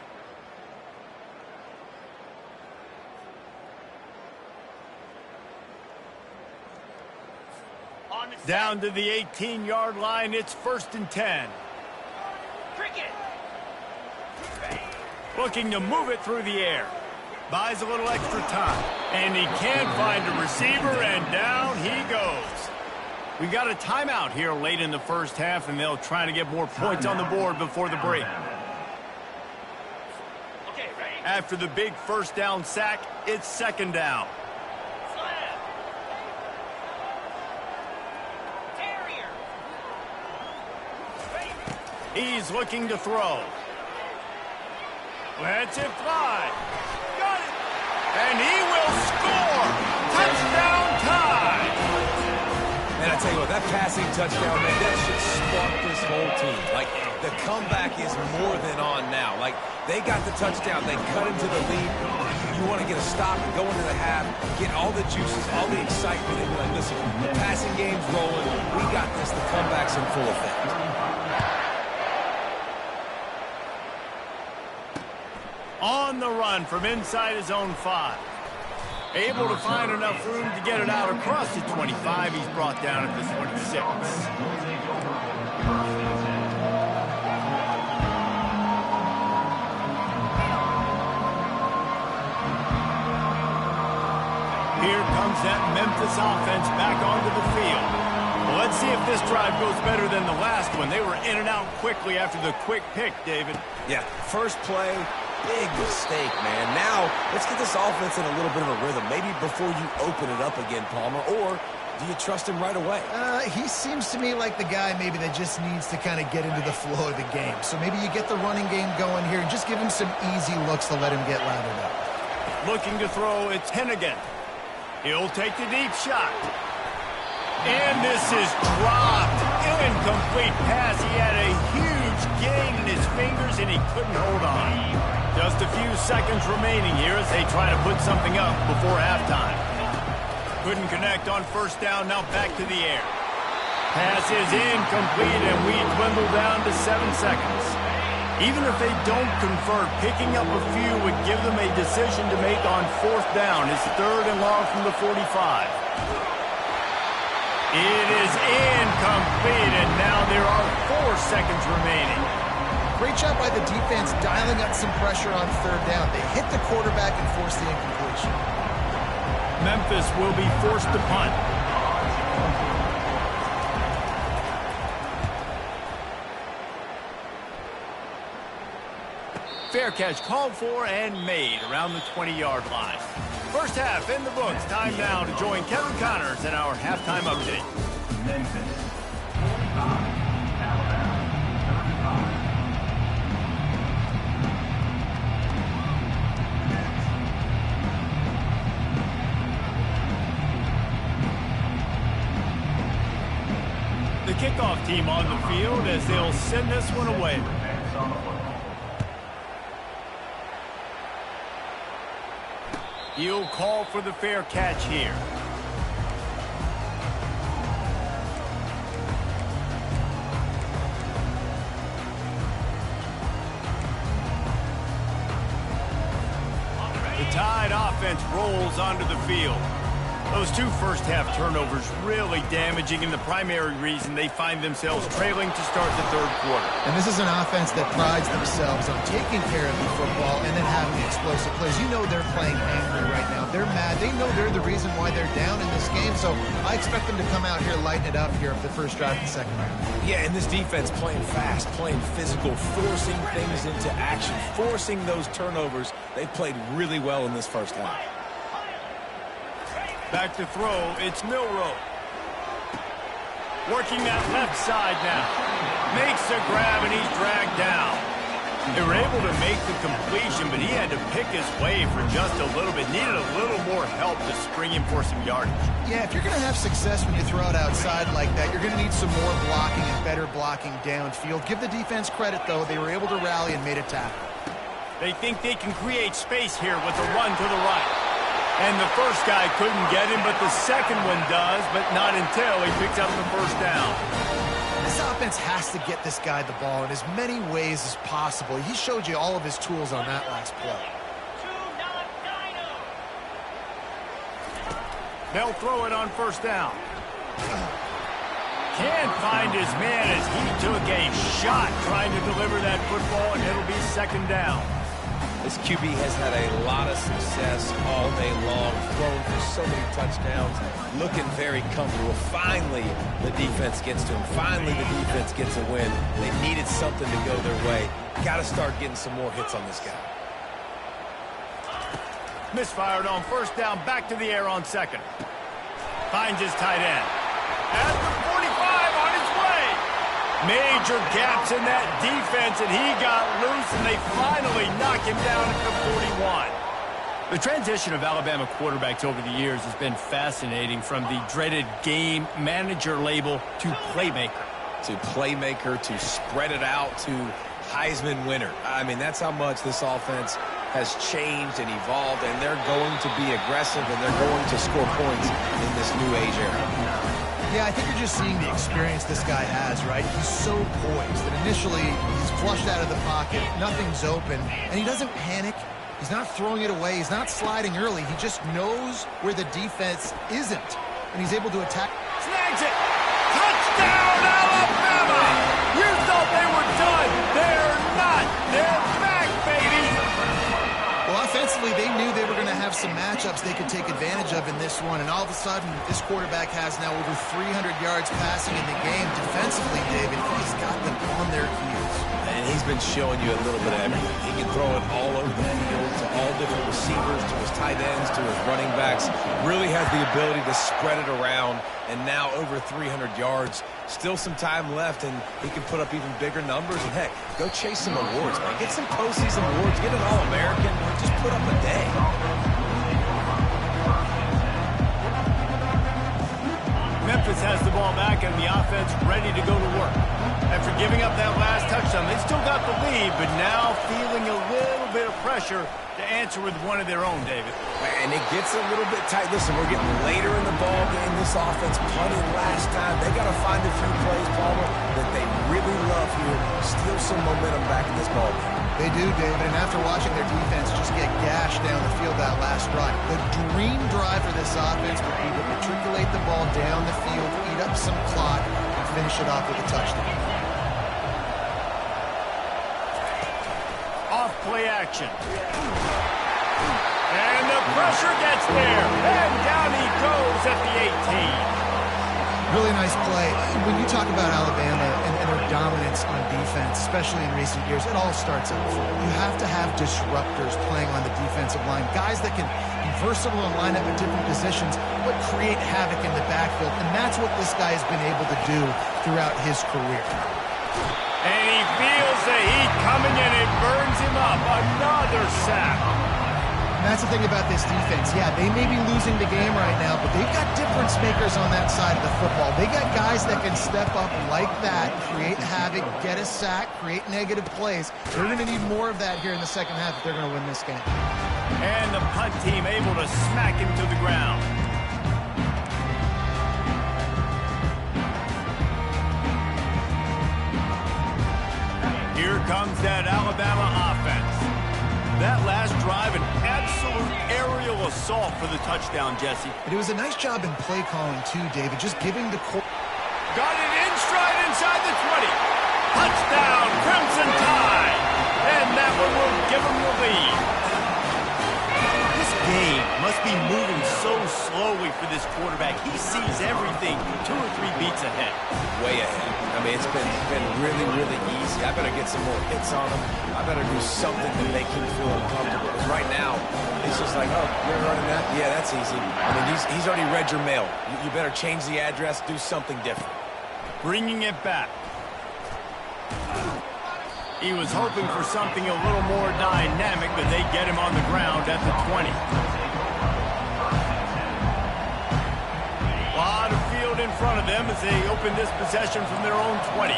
Down to the 18-yard line, it's 1st and 10. Looking to move it through the air. Buys a little extra time. And he can't find a receiver, and down he goes. We got a timeout here late in the first half, and they'll try to get more points on the board before the break. After the big first down sack, it's second down. He's looking to throw. Lets it fly. Got it. And he will score. Touchdown time. And I tell you what, that passing touchdown, man, that should spark this whole team. Like, the comeback is more than on now. Like, they got the touchdown. They cut into the lead. You want to get a stop and go into the half, get all the juices, all the excitement, and be like, listen, the passing game's rolling. We got this. The comeback's in full effect. On the run from inside his own 5. Able to find enough room to get it out across the 25. He's brought down at the 26. Here comes that Memphis offense back onto the field. Well, let's see if this drive goes better than the last one. They were in and out quickly after the quick pick, David. Yeah, first play. Big mistake, man. Now, let's get this offense in a little bit of a rhythm. Maybe before you open it up again, Palmer, or do you trust him right away? He seems to me like the guy maybe that just needs to kind of get into the flow of the game. So maybe you get the running game going here and just give him some easy looks to let him get lathered up. Looking to throw, it's Hennigan. He'll take the deep shot. And this is dropped. Incomplete pass. He had a huge gain his fingers, and he couldn't hold on. Just a few seconds remaining here as they try to put something up before halftime. Couldn't connect on first down, now back to the air. Pass is incomplete, and we dwindle down to 7 seconds. Even if they don't convert, picking up a few would give them a decision to make on fourth down. It's 3rd and long from the 45. It is incomplete, and now there are 4 seconds remaining. Great job by the defense dialing up some pressure on 3rd down. They hit the quarterback and forced the incompletion. Memphis will be forced to punt. Fair catch called for and made around the 20-yard line. First half in the books. Time now to join Kevin Connors in our halftime update. Memphis 45, Alabama 35. The kickoff team on the field as they'll send this one away. He'll call for the fair catch here. The Tide offense rolls onto the field. Those 2 first-half turnovers really damaging, and the primary reason they find themselves trailing to start the 3rd quarter. And this is an offense that prides themselves on taking care of the football and then having explosive plays. You know they're playing angry right now. They're mad. They know they're the reason why they're down in this game, so I expect them to come out here, lighten it up here for the first drive of the second half. Yeah, and this defense playing fast, playing physical, forcing things into action, forcing those turnovers. They played really well in this first half. Back to throw, it's Milroe. Working that left side now. Makes a grab, and he's dragged down. They were able to make the completion, but he had to pick his way for just a little bit. Needed a little more help to spring him for some yardage. Yeah, if you're going to have success when you throw it outside like that, you're going to need some more blocking and better blocking downfield. Give the defense credit, though. They were able to rally and made a tackle. They think they can create space here with a run to the right. And the first guy couldn't get him, but the second one does, but not until he picks up the first down. This offense has to get this guy the ball in as many ways as possible. He showed you all of his tools on that last play. They'll throw it on first down. Can't find his man as he took a shot trying to deliver that football, and it'll be second down. This QB has had a lot of success all day long, throwing for so many touchdowns, looking very comfortable. Finally, the defense gets to him. Finally, the defense gets a win. They needed something to go their way. Got to start getting some more hits on this guy. Misfired on first down, back to the air on second. Finds his tight end. At the 45, on his way. Major gaps in that defense, and he got loose, and they finally knock him down at the 41. The transition of Alabama quarterbacks over the years has been fascinating, from the dreaded game manager label to playmaker. To spread it out to Heisman winner. I mean, that's how much this offense has changed and evolved, and they're going to be aggressive, and they're going to score points in this new age era. Yeah, I think you're just seeing the experience this guy has, right? He's so poised that initially he's flushed out of the pocket, nothing's open, and he doesn't panic. He's not throwing it away. He's not sliding early. He just knows where the defense isn't, and he's able to attack. Snags it. Touchdown, Alabama! You thought they were done. They're not. They're back, baby. Well, offensively, they knew they were going to have some matchups they could take advantage of in this one, and all of a sudden, this quarterback has now over 300 yards passing in the game. Defensively, David, he's got them on their heels. And he's been showing you a little bit of everything. He can throw it all over the field to all different receivers, to his tight ends, to his running backs. Really has the ability to spread it around, and now over 300 yards. Still some time left, and he can put up even bigger numbers. And, heck, go chase some awards, man. Get some postseason awards. Get an All-American. Just put up a day. Memphis has the ball back, and the offense ready to go to work. After giving up that last touchdown, they still got the lead, but now feeling a little bit of pressure to answer with one of their own, David. And it gets a little bit tight. Listen, we're getting later in the ball game. This offense punted last time. They got to find a few plays, Palmer, that they really love here. Steal some momentum back in this ball game. They do, David, and after watching their defense just get gashed down the field that last drive, the dream drive for this offense would be to matriculate the ball down the field, eat up some clock, and finish it off with a touchdown. Off play action. And the pressure gets there. And down he goes at the 18. Really nice play. When you talk about Alabama and their dominance on defense, especially in recent years, it all starts up front. You have to have disruptors playing on the defensive line, guys that can be versatile and line up at different positions, but create havoc in the backfield. And that's what this guy has been able to do throughout his career. And he feels the heat coming in. It burns him up. Another sack. And that's the thing about this defense. Yeah, they may be losing the game right now, but they've got difference makers on that side of the football. They got guys that can step up like that, create havoc, get a sack, create negative plays. They're going to need more of that here in the second half if they're going to win this game. And the punt team able to smack him to the ground. Here comes that Alabama offense. That last drive, an absolute aerial assault for the touchdown, Jesse. But it was a nice job in play calling, too, David, just giving the... Got it in stride inside the 20. Touchdown, Crimson Tide. And that one will give them the lead. This game must be moving so slowly for this quarterback. He sees everything 2 or 3 beats ahead. Way ahead. I mean, it's been really, really easy. I better get some more hits on him. I better do something to make him feel uncomfortable. Because right now, it's just like, oh, you're running that? Yeah, that's easy. I mean, he's already read your mail. You better change the address, do something different. Bringing it back. He was hoping for something a little more dynamic, but they get him on the ground at the 20. A lot of field in front of them as they open this possession from their own 20.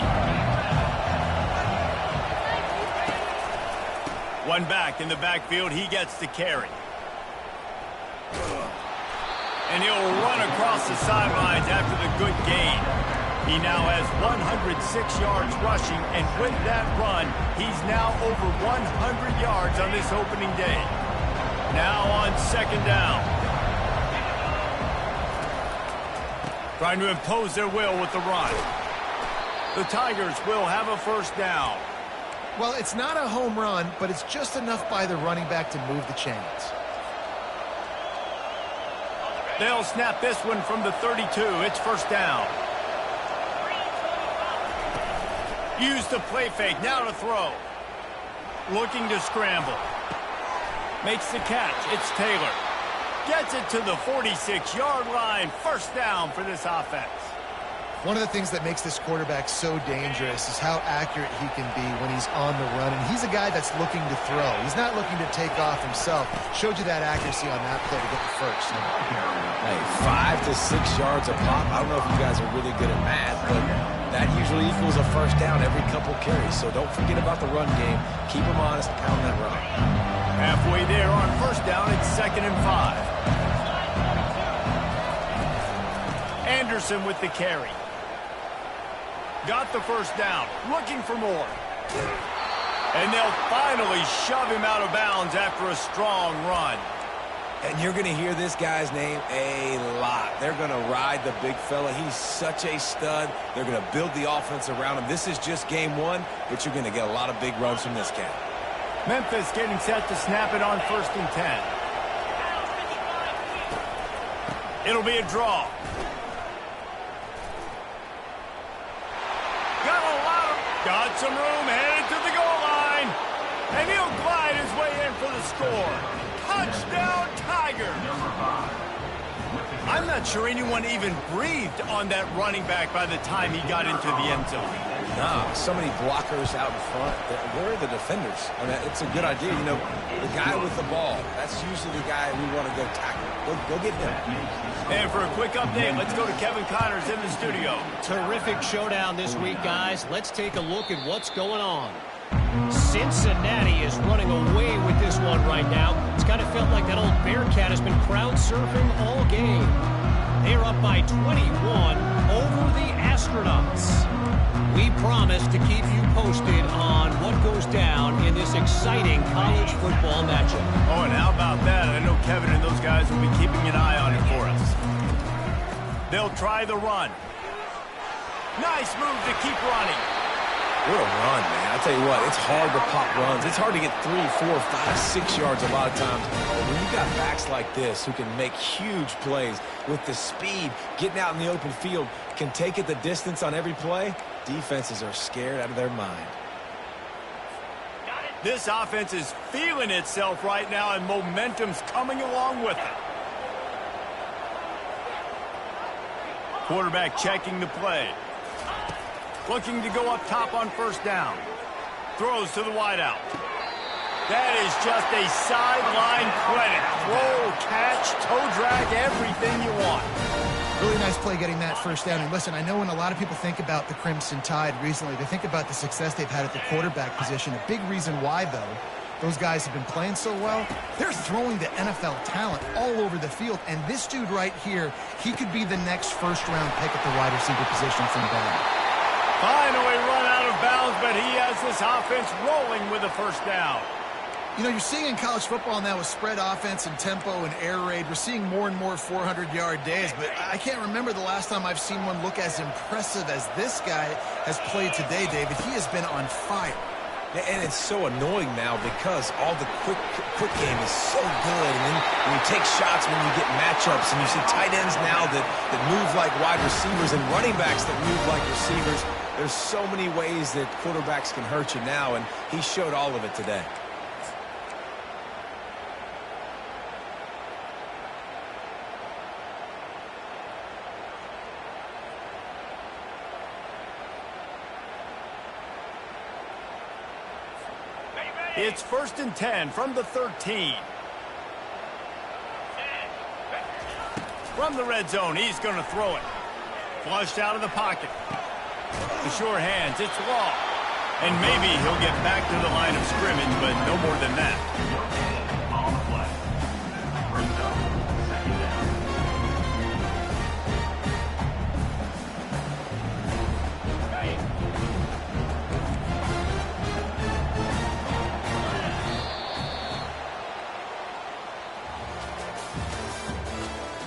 One back in the backfield, he gets the carry. And he'll run across the sidelines after the good gain. He now has 106 yards rushing, and with that run, he's now over 100 yards on this opening day. Now on second down. Trying to impose their will with the run. The Tigers will have a first down. Well, it's not a home run, but it's just enough by the running back to move the chains. They'll snap this one from the 32. It's first down. Use the play fake. Now to throw. Looking to scramble. Makes the catch. It's Taylor. Gets it to the 46-yard line. First down for this offense. One of the things that makes this quarterback so dangerous is how accurate he can be when he's on the run. And he's a guy that's looking to throw. He's not looking to take off himself. Showed you that accuracy on that play to get the first. Hey, 5 to 6 yards a pop. I don't know if you guys are really good at math, but that usually equals a first down every couple carries. So don't forget about the run game. Keep them honest, pound that rock. Halfway there on first down, it's 2nd and 5. Anderson with the carry. Got the first down. Looking for more. And they'll finally shove him out of bounds after a strong run. And you're going to hear this guy's name a lot. They're going to ride the big fella. He's such a stud. They're going to build the offense around him. This is just game one, but you're going to get a lot of big runs from this cat. Memphis getting set to snap it on 1st and 10. It'll be a draw. Got some room, headed to the goal line. And he'll glide his way in for the score. Touchdown, Tigers. I'm not sure anyone even breathed on that running back by the time he got into the end zone. Nah, so many blockers out in front. Where are the defenders? I mean, it's a good idea. You know, the guy with the ball, that's usually the guy we want to go tackle. Go get him. And for a quick update, let's go to Kevin Connors in the studio. Terrific showdown this week, guys. Let's take a look at what's going on. Cincinnati is running away with this one right now. It's kind of felt like that old Bearcat has been crowd surfing all game. They're up by 21 over the Astronauts. We promise to keep you posted on what goes down in this exciting college football matchup. Oh, and how about that? I know Kevin and those guys will be keeping an eye on it for us. They'll try the run. Nice move to keep running. What a run, man. I tell you what, it's hard to pop runs. It's hard to get 3, 4, 5, 6 yards a lot of times. But when you got backs like this who can make huge plays with the speed, getting out in the open field, can take it the distance on every play, defenses are scared out of their mind. This offense is feeling itself right now, and momentum's coming along with it. Quarterback checking the play. Looking to go up top on first down. Throws to the wideout. That is just a sideline credit. Throw, catch, toe drag, everything you want. Really nice play getting that first down. And listen, I know when a lot of people think about the Crimson Tide recently, they think about the success they've had at the quarterback position. A big reason why, though, those guys have been playing so well, they're throwing the NFL talent all over the field. And this dude right here, he could be the next first-round pick at the wide receiver position from Bama. Finally run out of bounds, but he has this offense rolling with a first down. You know, you're seeing in college football now with spread offense and tempo and air raid, we're seeing more and more 400-yard days, but I can't remember the last time I've seen one look as impressive as this guy has played today, David. He has been on fire. And it's so annoying now because all the quick game is so good. And then when you take shots, when you get matchups, and you see tight ends now that move like wide receivers and running backs that move like receivers, there's so many ways that quarterbacks can hurt you now, and he showed all of it today. It's 1st and 10 from the 13. From the red zone, he's going to throw it. Flushed out of the pocket. The sure hands, it's long. And maybe he'll get back to the line of scrimmage, but no more than that. On the play. First down, second down.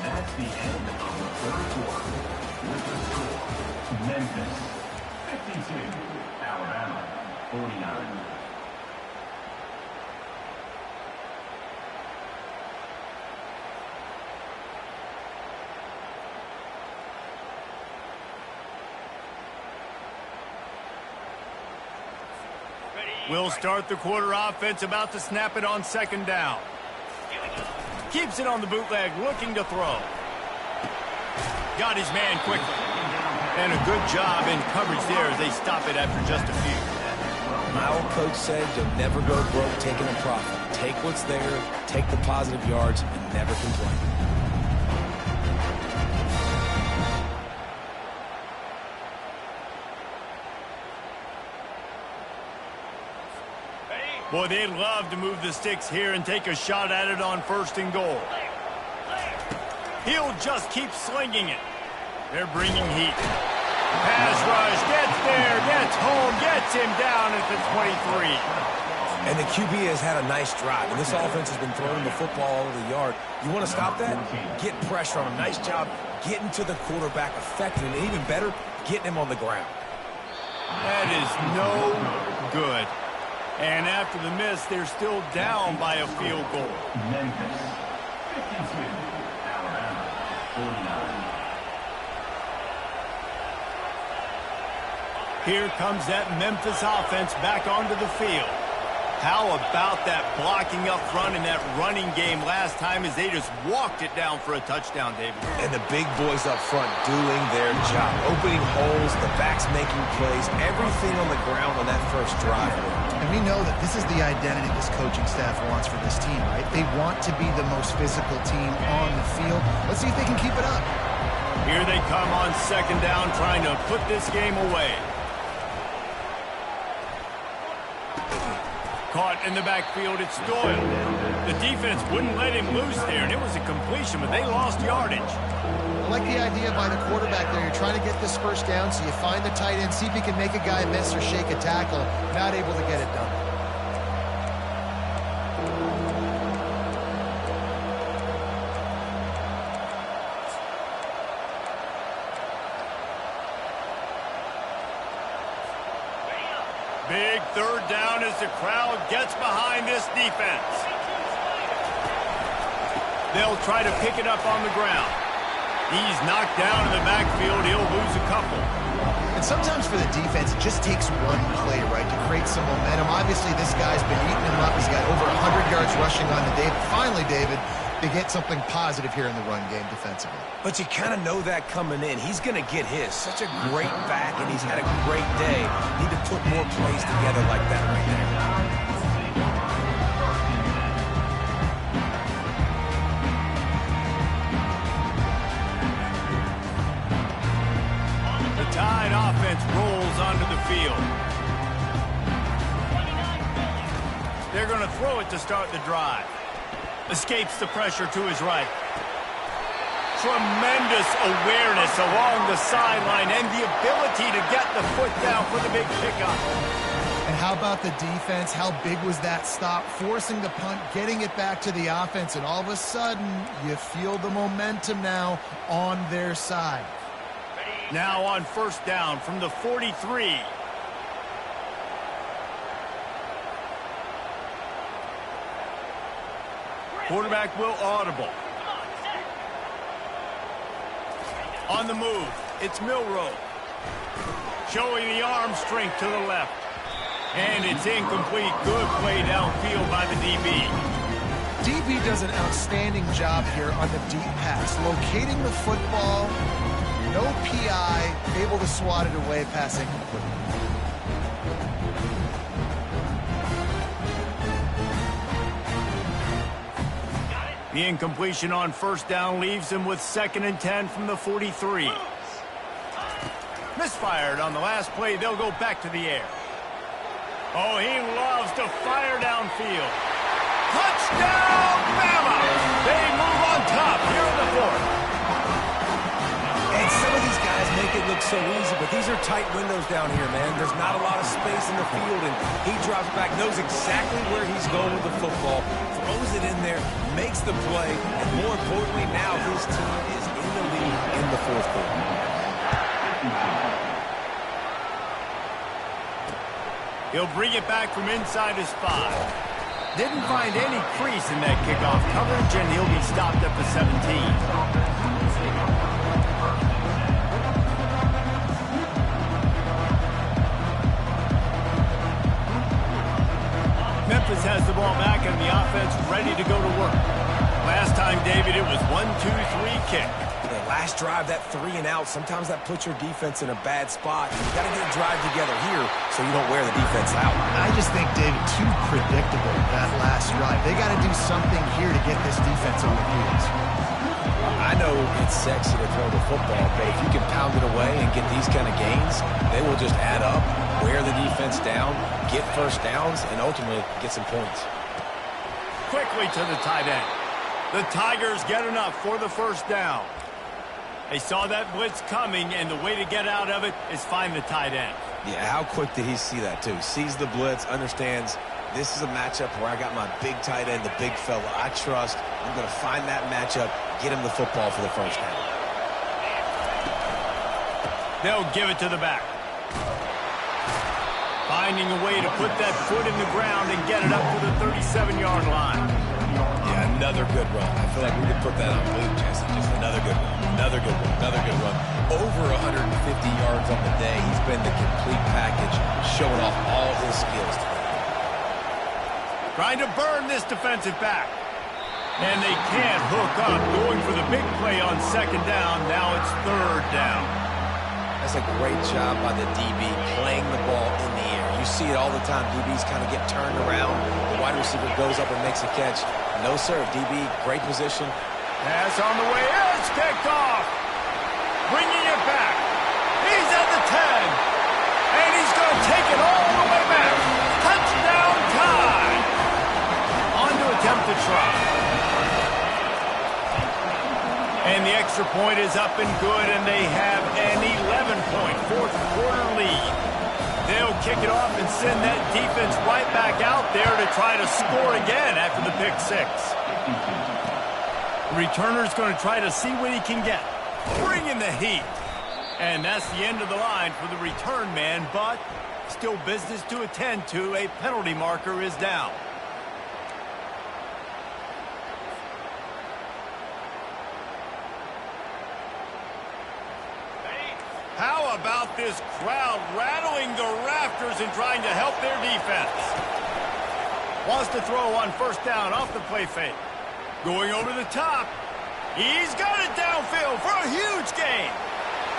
That's the end of the third quarter. With the score, Memphis 52, Alabama 49. We'll start the quarter offense, about to snap it on second down. Keeps it on the bootleg, looking to throw. Got his man quickly. And a good job in coverage there as they stop it after just a few. My old coach said you'll never go broke taking a profit. Take what's there, take the positive yards, and never complain. Boy, they'd love to move the sticks here and take a shot at it on 1st and goal. He'll just keep slinging it. They're bringing heat. Pass rush, gets there, gets home, gets him down at the 23. And the QB has had a nice drive, and this offense has been throwing the football all over the yard. You want to stop that? Get pressure on him. Nice job getting to the quarterback, affecting him, and even better, getting him on the ground. That is no good. And after the miss, they're still down by a field goal. Memphis 52, Alabama 49. Here comes that Memphis offense back onto the field. How about that blocking up front and that running game last time as they just walked it down for a touchdown, David? And the big boys up front doing their job. Opening holes, the backs making plays, everything on the ground on that first drive worked. And we know that this is the identity this coaching staff wants for this team, right? They want to be the most physical team on the field. Let's see if they can keep it up. Here they come on second down, trying to put this game away. Caught in the backfield, it's Doyle. The defense wouldn't let him loose there, and it was a completion, but they lost yardage. I like the idea by the quarterback there. You're trying to get this first down, so you find the tight end, see if he can make a guy miss or shake a tackle. Not able to get it done. Big third down as the crowd gets behind this defense. They'll try to pick it up on the ground. He's knocked down in the backfield. He'll lose a couple. And sometimes for the defense, it just takes one play, right, to create some momentum. Obviously, this guy's been eating him up. He's got over 100 yards rushing on the day. But finally, David, they get something positive here in the run game defensively. But you kind of know that coming in. He's going to get his. Such a great back, and he's had a great day. Need to put more plays together like that right there. The Tide offense rolls onto the field. They're going to throw it to start the drive. Escapes the pressure to his right. Tremendous awareness along the sideline and the ability to get the foot down for the big pickup. And how about the defense? How big was that stop? Forcing the punt, getting it back to the offense, and all of a sudden, you feel the momentum now on their side. Now on first down from the 43. Quarterback will audible. On the move, it's Milroe. Showing the arm strength to the left. And it's incomplete. Good play downfield by the DB. DB does an outstanding job here on the deep pass. Locating the football, no PI, able to swat it away, passing quickly. The incompletion on first down leaves him with 2nd and 10 from the 43. Misfired on the last play. They'll go back to the air. Oh, he loves to fire downfield. Touchdown, Bama! They move on top here in the 4th. And some of these guys make it look so easy, but these are tight windows down here, man. There's not a lot of space in the field, and he drops back, knows exactly where he's going with the football, throws it in there, makes the play, and more importantly, now his team is in the lead in the 4th quarter. He'll bring it back from inside his 5. Didn't find any crease in that kickoff coverage, and he'll be stopped at the 17. Memphis has the ball back and the offense ready to go to work. Last time, David, it was 1-2-3 kick. The last drive, that 3 and out, sometimes that puts your defense in a bad spot. You've got to get a drive together here so you don't wear the defense out. I just think, David, too predictable, that last drive. They got to do something here to get this defense on the heels. I know it's sexy to throw the football, but if you can pound it away and get these kind of gains, they will just add up, wear the defense down, get first downs, and ultimately get some points. Quickly to the tight end. The Tigers get enough for the first down. They saw that blitz coming, and the way to get out of it is find the tight end. Yeah, how quick did he see that, too? Sees the blitz, understands this is a matchup where I got my big tight end, the big fella I trust. I'm going to find that matchup, get him the football for the first down. They'll give it to the back. Finding a way to put that foot in the ground and get it up to the 37-yard line. Yeah, another good run. I feel like we could put that on loop, Jesse. Just another good run, another good one, another good run. Over 150 yards on the day. He's been the complete package, showing off all his skills today. Trying to burn this defensive back. And they can't hook up. Going for the big play on second down. Now it's third down. That's a great job by the DB playing the ball in the air. You You see it all the time. DBs kind of get turned around. The wide receiver goes up and makes a catch. No, sir. DB, great position. Pass on the way. It's picked off. Bringing it back. He's at the 10. And he's going to take it all the way back. Touchdown time. On to attempt to try. And the extra point is up and good, and they have an 11-point fourth quarter lead. They'll kick it off and send that defense right back out there to try to score again after the pick six. The returner's going to try to see what he can get. Bringing the heat. And that's the end of the line for the return man, but still business to attend to. A penalty marker is down. How about this crowd rattling the rafters and trying to help their defense? Wants to throw on first down off the play fake. Going over the top. He's got it downfield for a huge gain.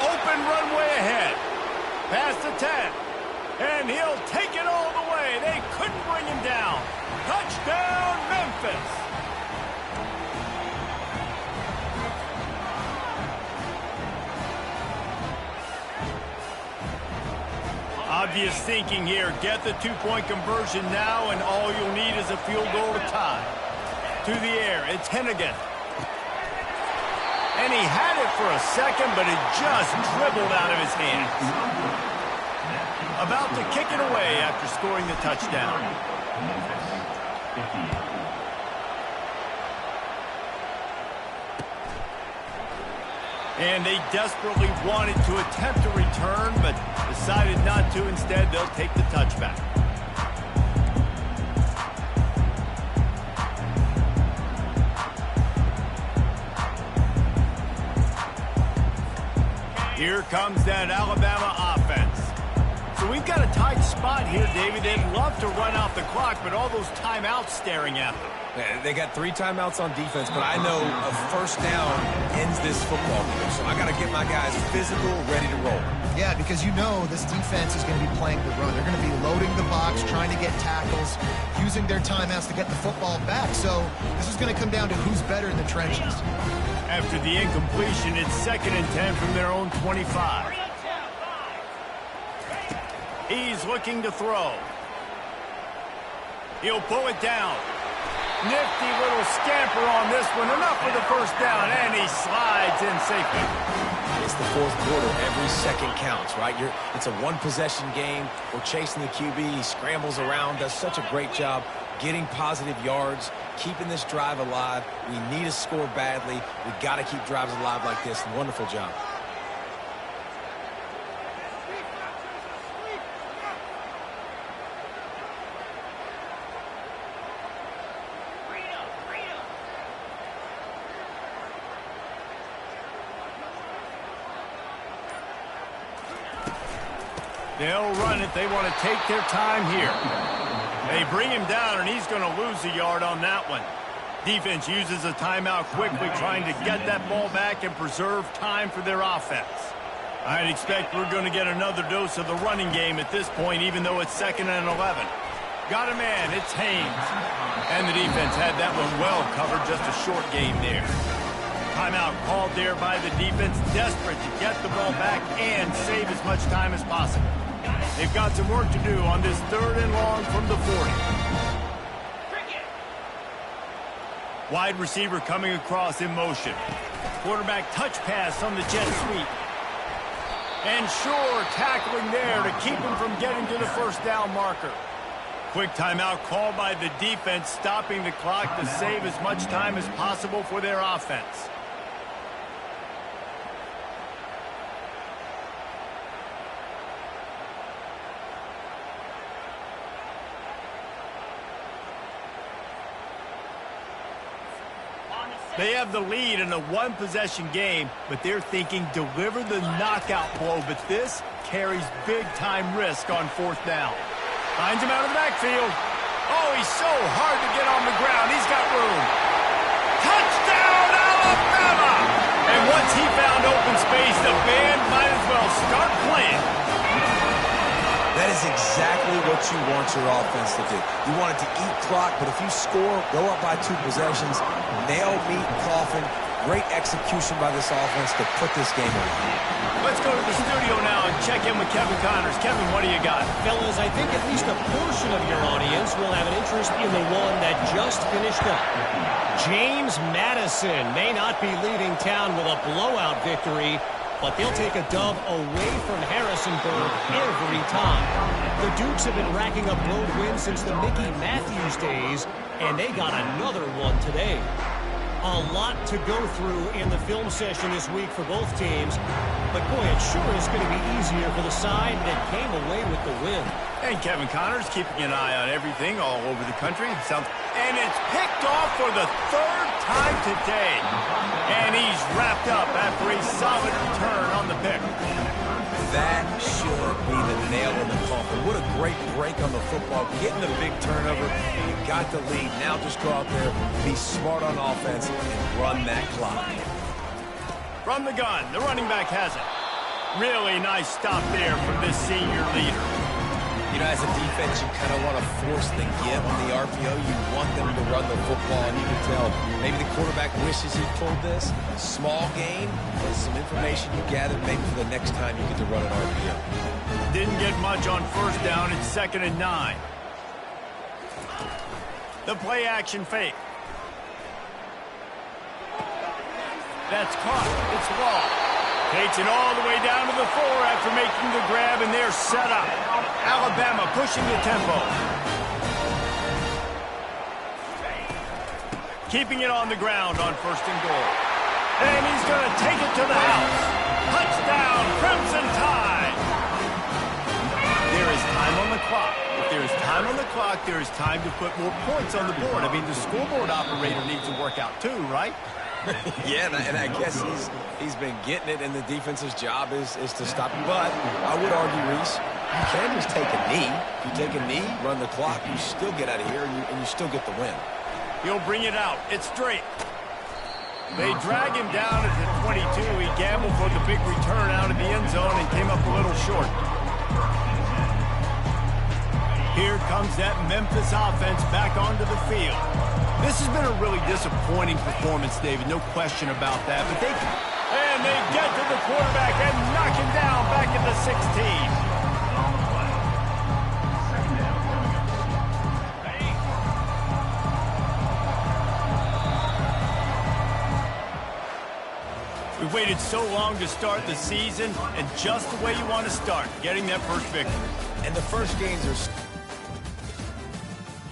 Open runway ahead. Past the 10. And he'll take it all the way. They couldn't bring him down. Touchdown, Memphis. Obvious thinking here. Get the two-point conversion now, and all you'll need is a field goal to tie. To the air, it's Hennigan. And he had it for a second, but it just dribbled out of his hands. About to kick it away after scoring the touchdown. And they desperately wanted to attempt a return, but decided not to. Instead, they'll take the touchback. Here comes that Alabama offense. So we've got a tight spot here, David. They'd love to run out the clock, but all those timeouts staring at them. They got 3 timeouts on defense, but I know a first down ends this football game. So I got to get my guys physical, ready to roll. Yeah, because you know this defense is going to be playing the run. They're going to be loading the box, trying to get tackles, using their timeouts to get the football back. So this is going to come down to who's better in the trenches. After the incompletion, it's 2nd and 10 from their own 25. He's looking to throw. He'll pull it down. Nifty little scamper on this one. Enough for the first down, and he slides in safely. It's the fourth quarter. Every second counts, right? It's a one-possession game. We're chasing the QB. He scrambles around, does such a great job getting positive yards, keeping this drive alive. We need to score badly. We've got to keep drives alive like this. Wonderful job. They'll run it. They want to take their time here. They bring him down, and he's going to lose a yard on that one. Defense uses a timeout quickly, trying to get that ball back and preserve time for their offense. I'd expect we're going to get another dose of the running game at this point, even though it's 2nd and 11. Got a man. It's Haynes. And the defense had that one well covered. Just a short game there. Timeout called there by the defense, desperate to get the ball back and save as much time as possible. They've got some work to do on this 3rd and long from the 40. Wide receiver coming across in motion. Quarterback touch pass on the jet sweep. And sure, tackling there to keep him from getting to the first down marker. Quick timeout called by the defense, stopping the clock to save as much time as possible for their offense. They have the lead in a one-possession game, but they're thinking deliver the knockout blow, but this carries big-time risk on 4th down. Finds him out of the backfield. Oh, he's so hard to get on the ground. He's got room. Touchdown, Alabama! And once he found open space, the band might as well start playing. That is exactly what you want your offense to do. You want it to eat clock, but if you score, go up by 2 possessions, nail meat coffin. Great execution by this offense to put this game away. Let's go to the studio now and check in with Kevin Connors. Kevin, what do you got? Fellas, I think at least a portion of your audience will have an interest in the one that just finished up. James Madison may not be leaving town with a blowout victory, but they'll take a dub away from Harrisonburg every time. The Dukes have been racking up road wins since the Mickey Matthews days, and they got another one today. A lot to go through in the film session this week for both teams, but boy, it sure is going to be easier for the side that came away with the win. And Kevin Connors keeping an eye on everything all over the country. And it's picked off for the 3rd time today. And he's wrapped up after a solid return on the pick. That should be the nail in the coffin. What a great break on the football. Getting the big turnover. You got the lead. Now just go out there, be smart on offense, and run that clock. From the gun, the running back has it. Really nice stop there from this senior leader. You know, as a defense, you kind of want to force the give on the RPO. You want them to run the football, and you can tell maybe the quarterback wishes he pulled this. Small gain, but some information you gathered maybe for the next time you get to run an RPO. Didn't get much on 1st down. It's 2nd and 9. The play action fake. That's caught. It's Law. Takes it all the way down to the 4 after making the grab, and they're set up. Alabama pushing the tempo. Keeping it on the ground on 1st and goal. And he's going to take it to the house. Touchdown, Crimson Tide. There is time on the clock. If there is time on the clock, there is time to put more points on the board. I mean, the scoreboard operator needs to work out too, right? Yeah, and I guess he's been getting it, and the defense's job is to stop him. But I would argue, Reese, you can just take a knee. If you take a knee, run the clock, you still get out of here, and you still get the win. He'll bring it out. It's straight. They drag him down at the 22. He gambled for the big return out of the end zone and came up a little short. Here comes that Memphis offense back onto the field. This has been a really disappointing performance, David. No question about that. But and they get to the quarterback and knock him down back at the 16. We waited so long to start the season, and just the way you want to start, getting that first victory. And the first games are